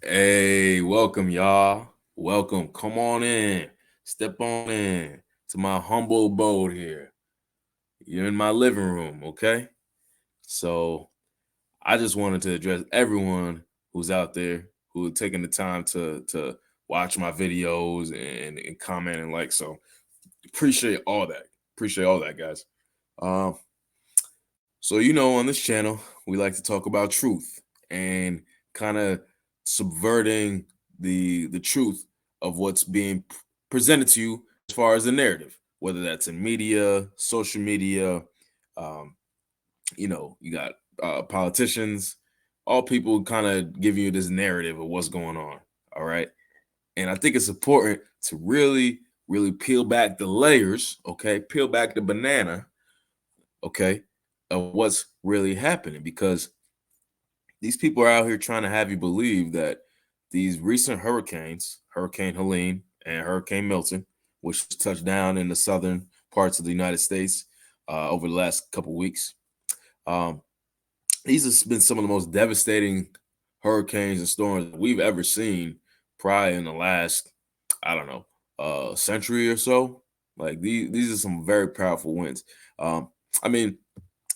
Hey, welcome, y'all. Welcome. Come on in. Step on in to my humble abode here. You're in my living room, okay? So I just wanted to address everyone who's out there who are taking the time to watch my videos and comment and like. So appreciate all that. Appreciate all that, guys. Um, so on this channel, we like to talk about truth and kind of subverting the truth of what's being presented to you as far as the narrative, whether that's in media, social media, um, you got politicians, all people kind of give you this narrative of what's going on. All right. And I think it's important to really, really peel back the layers, okay? Peel back the banana, okay, of what's really happening because these people are out here trying to have you believe that these recent hurricanes, Hurricane Helene and Hurricane Milton, which touched down in the southern parts of the United States over the last couple of weeks, um, these have been some of the most devastating hurricanes and storms that we've ever seen probably in the last, I don't know, century or so. Like these are some very powerful winds. I mean,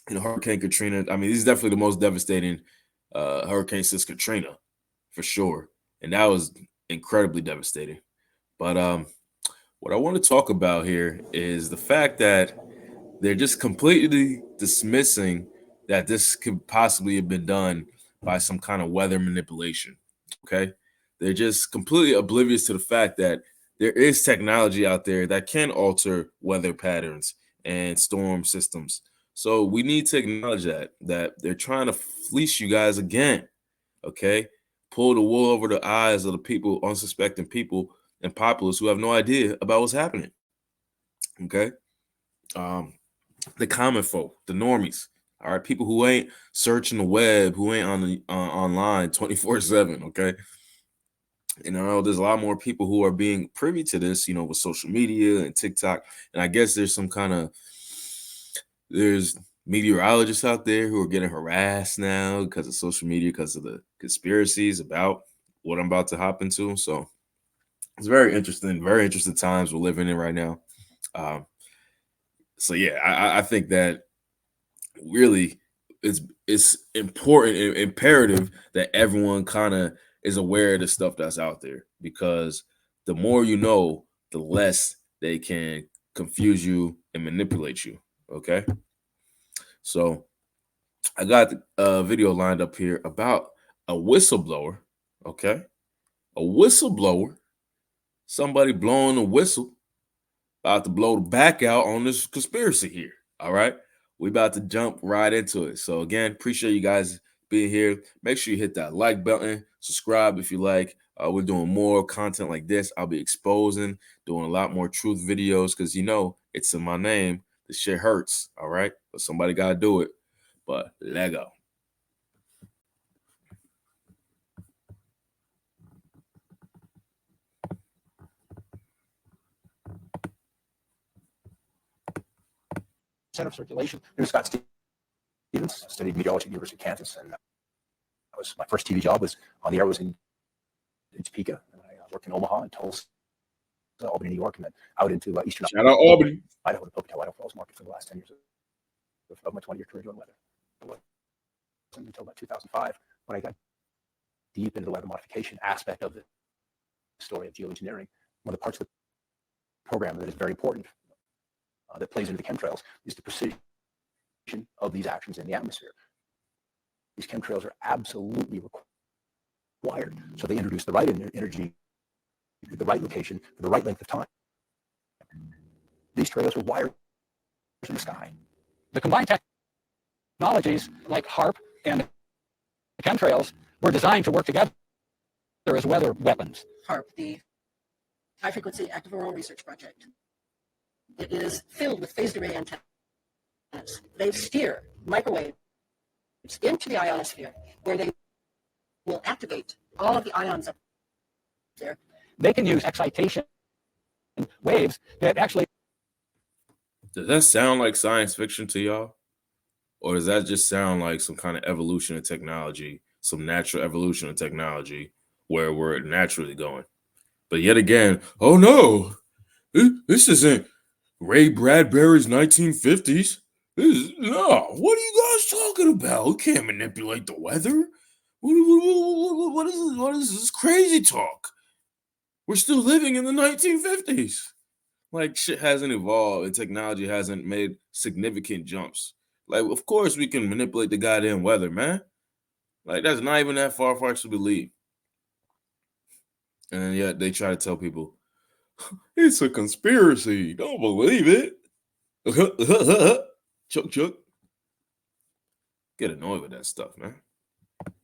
Hurricane Katrina. I mean, this is definitely the most devastating hurricane since Katrina, for sure, and that was incredibly devastating. But what I want to talk about here is the fact that they're just completely dismissing that this could possibly have been done by some kind of weather manipulation. Okay, they're just completely oblivious to the fact that there is technology out there that can alter weather patterns and storm systems. So we need to acknowledge that they're trying to fleece you guys again. Okay, pull the wool over the eyes of the people, unsuspecting people and populists who have no idea about what's happening. Okay, um, the common folk, the normies. All right, people who ain't searching the web, who ain't on the online 24/7. Okay, and I know there's a lot more people who are being privy to this, with social media and TikTok. And I guess there's meteorologists out there who are getting harassed now because of social media, because of the conspiracies about what I'm about to hop into. So it's very interesting times we're living in right now. Um, so yeah, I think that really it's important and imperative that everyone kind of is aware of the stuff that's out there, because the more you know, the less they can confuse you and manipulate you. Okay, so I got a video lined up here about a whistleblower. Okay, a whistleblower, somebody blowing a whistle, about to blow the back out on this conspiracy here. All right. We about to jump right into it. So again, appreciate you guys being here. Make sure you hit that like button, subscribe if you like. We're doing more content like this. I'll be exposing, doing a lot more truth videos because it's in my name. The shit hurts. All right. But somebody gotta do it. But let go. Center of circulation. Here's Scott Stevens, studied meteorology at the University of Kansas, and was my first TV job was on the air. Was in Topeka, and I worked in Omaha and Tulsa, Albany, New York, and then out into eastern Shout out Albany, Idaho, to Pocatello, Idaho Falls market for the last 10 years of my 20-year career doing weather. It wasn't until about 2005 when I got deep into the weather modification aspect of the story of geoengineering. One of the parts of the program that is very important, that plays into the chemtrails, is the precision of these actions in the atmosphere. These chemtrails are absolutely required. So they introduce the right energy, the right location, for the right length of time. These trails are wired in the sky. The combined technologies like HAARP and the chemtrails were designed to work together as weather weapons. HAARP, the High Frequency Active Auroral Research Project. It is filled with phased array antennas. They steer microwaves into the ionosphere, where they will activate all of the ions up there. They can use excitation waves that actually... Does that sound like science fiction to y'all? Or does that just sound like some kind of evolution of technology, some natural evolution of technology, where we're naturally going. But yet again, oh no, this isn't Ray Bradbury's 1950s. No, what are you guys talking about? We can't manipulate the weather. What is this crazy talk? We're still living in the 1950s. Like, shit hasn't evolved and technology hasn't made significant jumps. Like, of course we can manipulate the goddamn weather, man. Like, that's not even that far-fetched to believe. And yet they try to tell people, it's a conspiracy. Don't believe it. Chuck. Get annoyed with that stuff, man.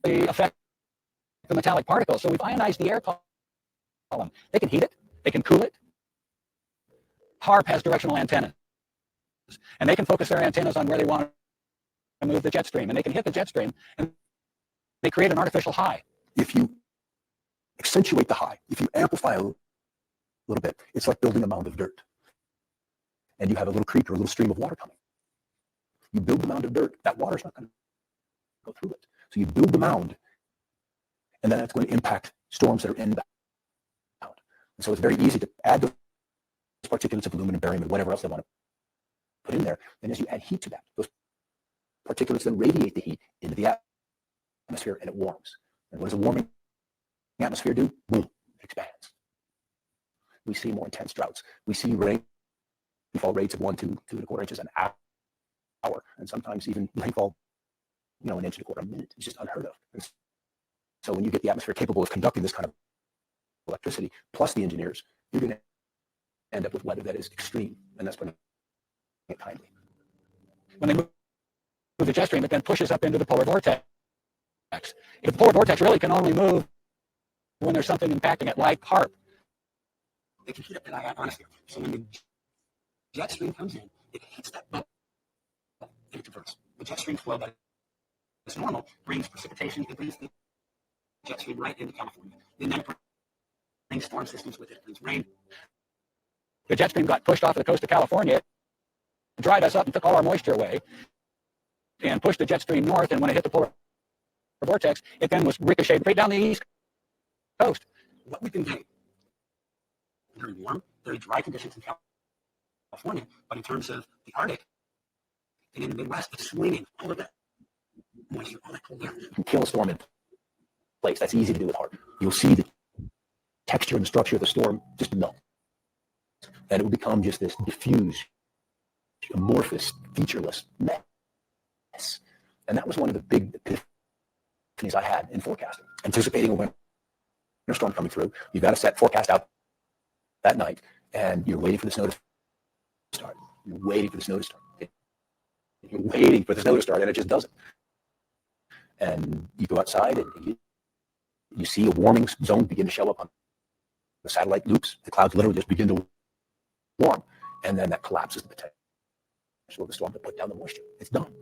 They affect the metallic particles. So we've ionized the air column. They can heat it. They can cool it. HAARP has directional antennas. And they can focus their antennas on where they want to move the jet stream. And they can hit the jet stream and they create an artificial high. If you accentuate the high, if you amplify a little bit, it's like building a mound of dirt. And you have a little creek or a little stream of water coming. You build the mound of dirt, that water's not going to go through it. So you build the mound, and then that's going to impact storms that are inbound. And so it's very easy to add those particulates of aluminum, barium, and whatever else they want to put in there. And as you add heat to that, those particulates then radiate the heat into the atmosphere, and it warms. And what does a warming atmosphere do? Boom, it expands. We see more intense droughts. We see rainfall rates of 1 to 2.25 inches an hour, and sometimes even rainfall, an 1.25 inches a minute. It's just unheard of. And so when you get the atmosphere capable of conducting this kind of electricity, plus the engineers, you're going to end up with weather that is extreme, and that's going to get timely. When they move the jet stream, it then pushes up into the polar vortex. The polar vortex really can only move when there's something impacting it, like HAARP. They can heat up the ionosphere. So when the jet stream comes in, it hits that bubble and it diverts. The jet stream flow that is normal brings precipitation. It brings the jet stream right into California. And then it brings storm systems with it. It brings rain. The jet stream got pushed off the coast of California, dried us up and took all our moisture away, and pushed the jet stream north. And when it hit the polar vortex, it then was ricocheted right down the east coast. What we've been getting very warm, very dry conditions in California, but in terms of the Arctic and in the Midwest, it's swinging all of that moisture, all that cold air. You can kill a storm in place. That's easy to do with HAARP. You'll see the texture and the structure of the storm just melt. And it will become just this diffuse, amorphous, featureless mess. And that was one of the big epiphanies I had in forecasting, anticipating a winter storm coming through. You've got to set forecast out that night, and you're waiting for the snow to start. You're waiting for the snow to start. You're waiting for the snow to start, and it just doesn't. And you go outside, and you see a warming zone begin to show up on the satellite loops. The clouds literally just begin to warm, and then that collapses the potential of the storm to put down the moisture. It's done.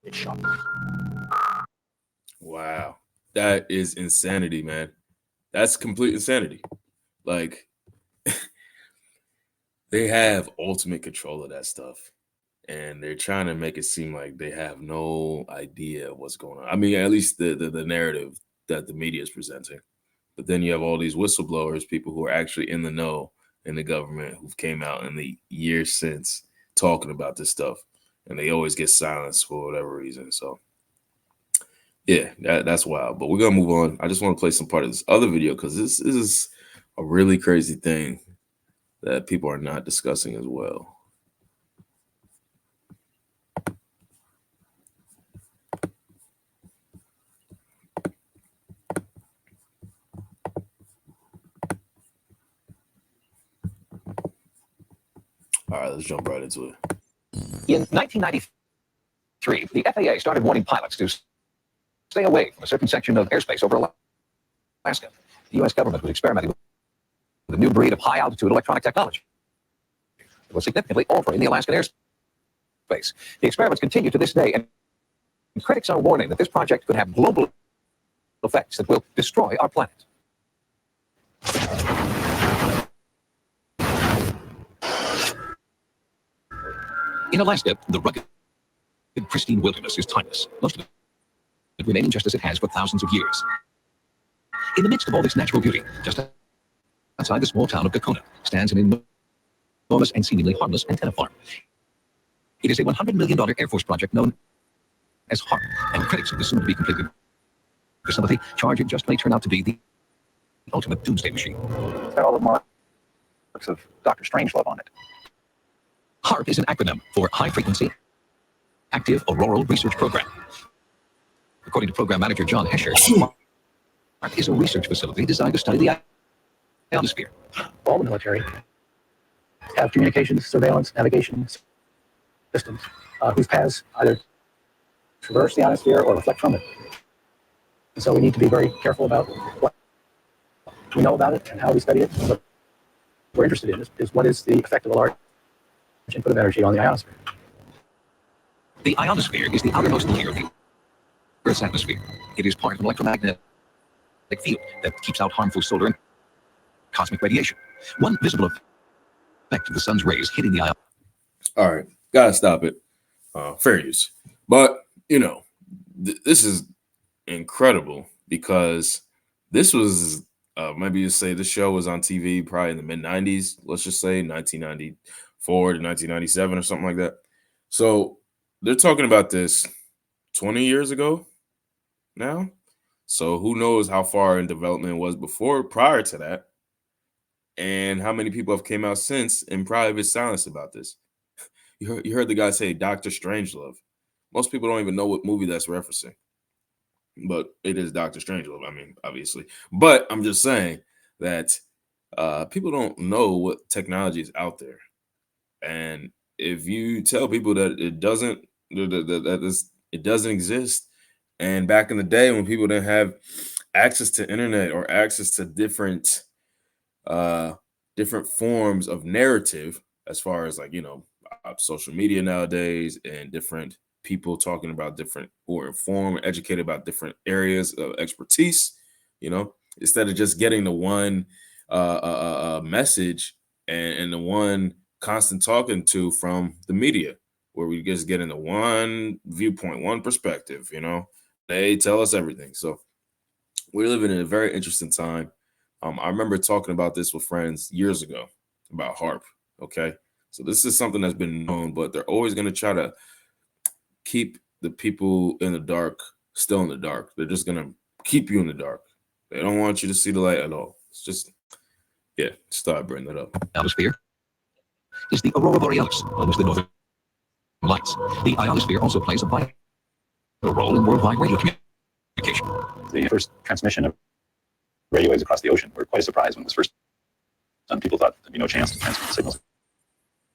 It's shocking. Wow. That is insanity, man. That's complete insanity. Like, they have ultimate control of that stuff, and they're trying to make it seem like they have no idea what's going on. I mean, at least the narrative that the media is presenting. But then you have all these whistleblowers, people who are actually in the know in the government, who've came out in the years since talking about this stuff, and they always get silenced for whatever reason. So yeah, that's wild. But we're gonna move on. I just want to play some part of this other video because this is a really crazy thing that people are not discussing as well. All right, let's jump right into it. In 1993, the FAA started warning pilots to stay away from a certain section of airspace over Alaska. The U.S. government was experimenting with a new breed of high-altitude electronic technology. It was significantly altering the Alaskan airspace. The experiments continue to this day, and critics are warning that this project could have global effects that will destroy our planet. In Alaska, the rugged, pristine wilderness is timeless. Most of it remaining just as it has for thousands of years. In the midst of all this natural beauty, just outside the small town of Gakona, stands an enormous and seemingly harmless antenna farm. It is a $100 million Air Force project known as HAARP, and critics of the soon-to-be completed facility charge it just may turn out to be the ultimate doomsday machine. It's got all the marks of Dr. Strangelove on it. HAARP is an acronym for High Frequency Active Auroral Research Program. According to program manager John Hesher, HAARP is a research facility designed to study the ionosphere. All the military have communications, surveillance, navigation systems whose paths either traverse the ionosphere or reflect from it. And so we need to be very careful about what we know about it and how we study it. What we're interested in is what is the effect of a large input of energy on the ionosphere. The ionosphere is the outermost layer of the Earth's atmosphere. It is part of an electromagnetic field that keeps out harmful solar and cosmic radiation. One visible effect of the sun's rays hitting the ionosphere. All right, gotta stop it. Fair use. But, you know, this is incredible because this was, maybe you say the show was on TV probably in the mid-90s, let's just say 1994 to 1997 or something like that. So they're talking about this 20 years ago now. So who knows how far in development it was prior to that, and how many people have came out since in private silence about this. You heard the guy say Dr. Strangelove. Most people don't even know what movie that's referencing, but it is Dr. Strangelove. I mean, obviously, but I'm just saying that people don't know what technology is out there, and if you tell people that it doesn't exist, and back in the day when people didn't have access to internet or access to different forms of narrative, as far as like, you know, social media nowadays, and different people talking about different, or informed, educated about different areas of expertise, you know, instead of just getting the one message and the one constant talking to from the media, where we just get into one viewpoint, one perspective, you know, they tell us everything. So we're living in a very interesting time. I remember talking about this with friends years ago about HAARP. Okay. So this is something that's been known, but they're always going to try to keep the people in the dark still in the dark. They're just going to keep you in the dark. They don't want you to see the light at all. It's just, yeah, just thought I'd bring that up. Ionosphere is the aurora borealis, known as the northern lights. The ionosphere also plays a vital role in worldwide radio communication. The first transmission of radio waves across the ocean, we were quite surprised when it was first done. People thought there'd be no chance to transmit signals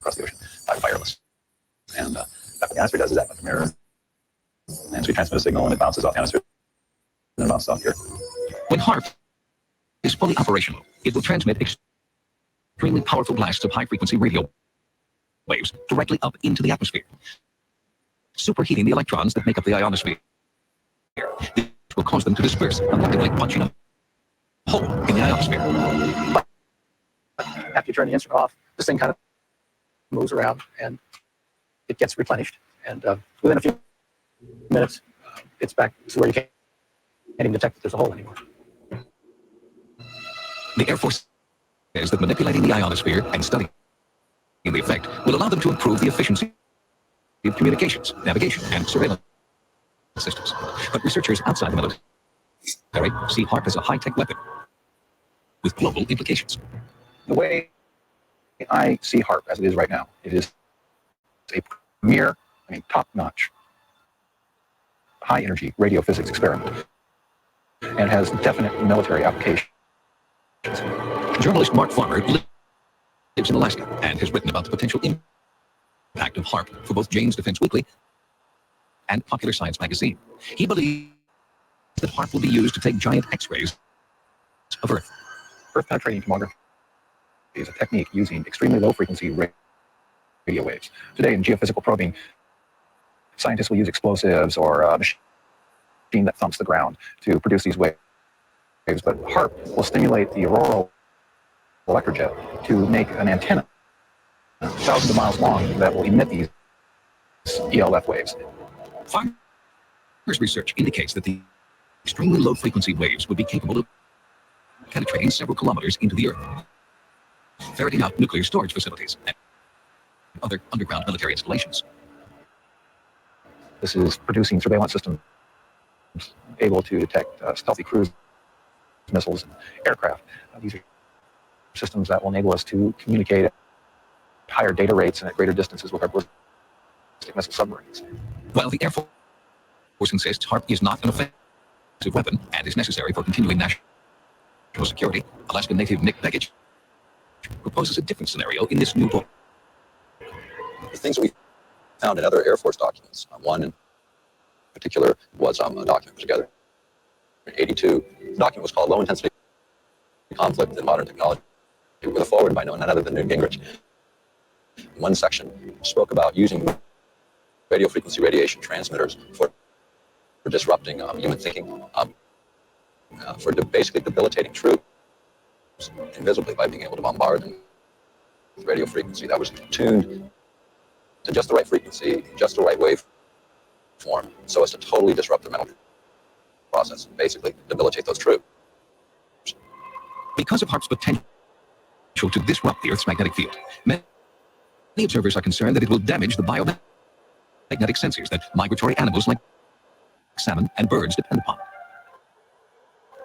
across the ocean by wireless. And that's what the ionosphere does, is that like a mirror. And so we transmit a signal and it bounces off the ionosphere and it bounces off here. When HAARP is fully operational, it will transmit extremely powerful blasts of high-frequency radio waves directly up into the atmosphere, superheating the electrons that make up the ionosphere. This will cause them to disperse, effectively punching a hole in the ionosphere. After you turn the instrument off, this thing kind of moves around and it gets replenished. And within a few minutes, it's back to where you can't even detect that there's a hole anymore. The Air Force says that manipulating the ionosphere and studying the effect will allow them to improve the efficiency of communications, navigation, and surveillance systems. But researchers outside the military see HAARP as a high-tech weapon with global implications. The way I see HAARP as it is right now, it is a premier, top-notch, high-energy radio physics experiment and has definite military applications. Journalist Mark Farmer lives in Alaska and has written about the potential impact of HAARP for both Jane's Defense Weekly and Popular Science magazine. He believes that HAARP will be used to take giant X-rays of Earth. Earth-penetrating tomography is a technique using extremely low-frequency radio waves. Today, in geophysical probing, scientists will use explosives or a machine that thumps the ground to produce these waves. But HAARP will stimulate the auroral electrojet to make an antenna thousands of miles long that will emit these ELF waves. Farmer's research indicates that the extremely low-frequency waves would be capable of penetrating several kilometers into the earth, ferreting out nuclear storage facilities and other underground military installations. This is producing surveillance systems able to detect stealthy cruise missiles and aircraft. These are systems that will enable us to communicate at higher data rates and at greater distances with our ballistic missile submarines. While the Air Force insists HAARP is not an offensive weapon and is necessary for continuing national security, Alaska native Nick Begich proposes a different scenario in this new book. The things that we found in other Air Force documents, one in particular was a document put together in 82. The document was called Low Intensity Conflict in Modern Technology, with a foreword by no one other than Newt Gingrich. One section spoke about using radio frequency radiation transmitters for disrupting human thinking, for basically debilitating troops invisibly by being able to bombard them with radio frequency that was tuned to just the right frequency, just the right wave form, so as to totally disrupt their mental process and basically debilitate those troops. Because of HAARP's potential to disrupt the Earth's magnetic field, many observers are concerned that it will damage the biomagnetic sensors that migratory animals like salmon and birds depend upon.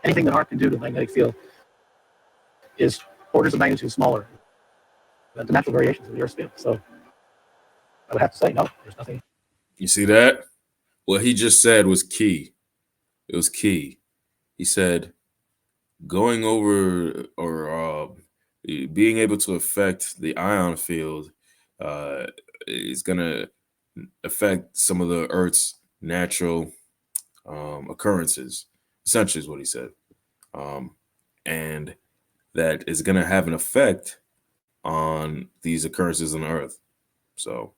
Anything that HAARP can do to the magnetic field is orders of magnitude smaller than the natural variations of the Earth's field. So I would have to say, no, there's nothing. You see that? What he just said was key. It was key. He said going over or being able to affect the ion field is going to affect some of the Earth's natural occurrences, essentially is what he said. And that is going to have an effect on these occurrences on Earth. So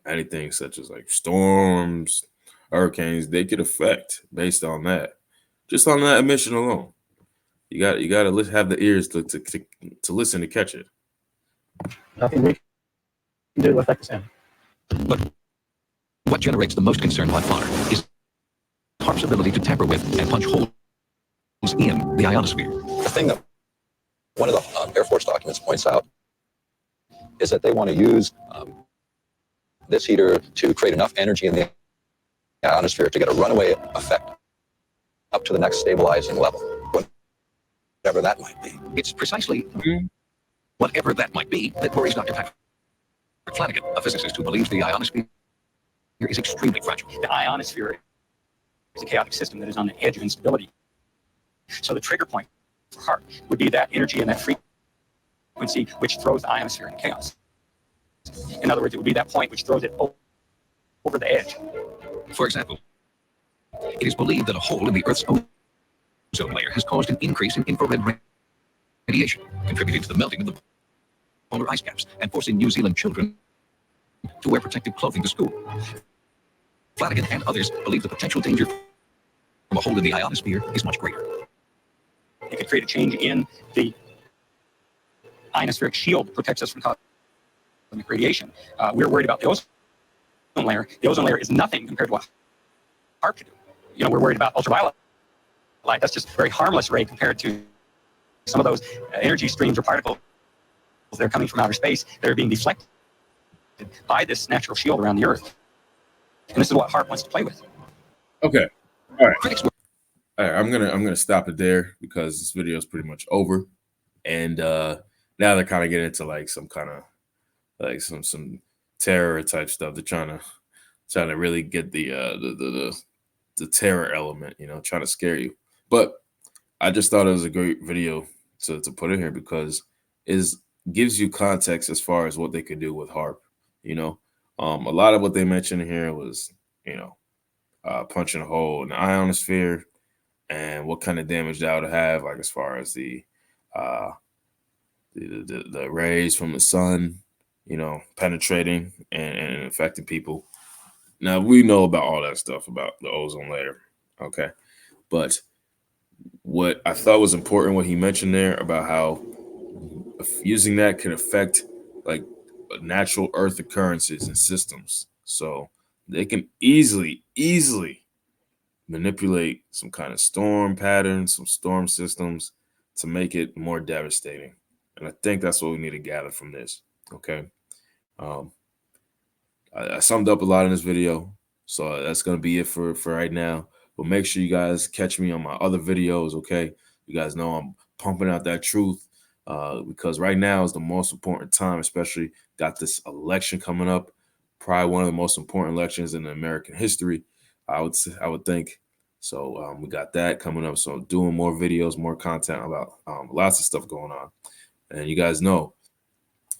anything such as like storms, hurricanes, they could affect based on that. Just on that emission alone. You got to have the ears to listen to catch it. Nothing we can do to affect the sound. But what generates the most concern by far is HAARP's ability to tamper with and punch holes in the ionosphere. The thing that one of the Air Force documents points out is that they want to use this heater to create enough energy in the ionosphere to get a runaway effect up to the next stabilizing level, whatever that might be. It's precisely whatever that might be that worries Dr. Patrick Flanagan, a physicist who believes the ionosphere is extremely fragile. The ionosphere is a chaotic system that is on the edge of instability. So the trigger point for HAARP would be that energy and that frequency which throws the ionosphere into chaos. In other words, it would be that point which throws it over the edge. For example, it is believed that a hole in the Earth's ozone layer has caused an increase in infrared radiation, contributing to the melting of the polar ice caps and forcing New Zealand children to wear protective clothing to school. Flanagan and others believe the potential danger from a hole in the ionosphere is much greater. It could create a change in the ionospheric shield that protects us from cosmic radiation. We're worried about the ozone layer. The ozone layer is nothing compared to what HAARP can do. We're worried about ultraviolet light. That's just a very harmless ray compared to some of those energy streams or particles that are coming from outer space that are being deflected by this natural shield around the Earth. And this is what HAARP wants to play with. Okay. All right. Critics All right. I'm gonna stop it there because this video is pretty much over. And now they're kind of getting into like some kind of like some terror type stuff. They're trying to really get the terror element, trying to scare you. But I just thought it was a great video to put in here because it gives you context as far as what they could do with HAARP. A lot of what they mentioned here was, punching a hole in the ionosphere and what kind of damage that would have, like as far as the rays from the sun, penetrating and affecting people. Now we know about all that stuff about the ozone layer, okay? But what I thought was important, what he mentioned there about how using that can affect like natural Earth occurrences and systems. So they can easily manipulate some kind of storm patterns, some storm systems to make it more devastating. And I think that's what we need to gather from this. Okay. I summed up a lot in this video, so that's going to be it for right now. But make sure you guys catch me on my other videos, okay? You guys know I'm pumping out that truth because right now is the most important time, especially got this election coming up, probably one of the most important elections in American history, I would think. So we got that coming up. So doing more videos, more content about lots of stuff going on. And you guys know,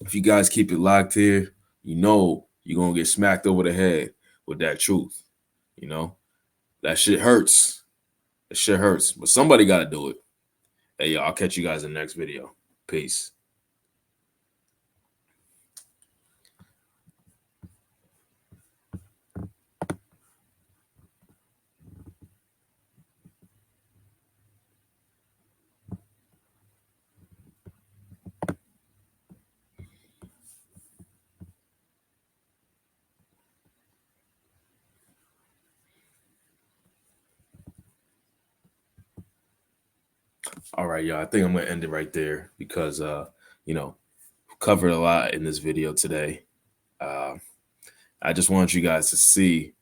if you guys keep it locked here, you know you're going to get smacked over the head with that truth. You know, that shit hurts. That shit hurts. But somebody got to do it. Hey, y'all, I'll catch you guys in the next video. Peace. All right, y'all. I think I'm going to end it right there because, you know, covered a lot in this video today. I just want you guys to see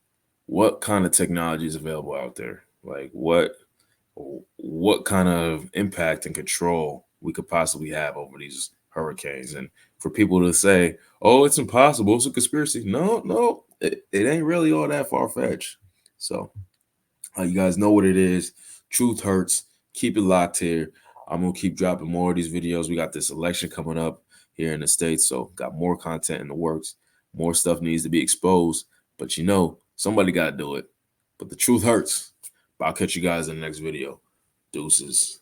what kind of technology is available out there. Like what kind of impact and control we could possibly have over these hurricanes. And for people to say, oh, it's impossible, it's a conspiracy. No, it ain't really all that far-fetched. So you guys know what it is. Truth hurts. Keep it locked here. I'm going to keep dropping more of these videos. We got this election coming up here in the States, so got more content in the works. More stuff needs to be exposed, but you know, somebody got to do it. But the truth hurts. But I'll catch you guys in the next video. Deuces.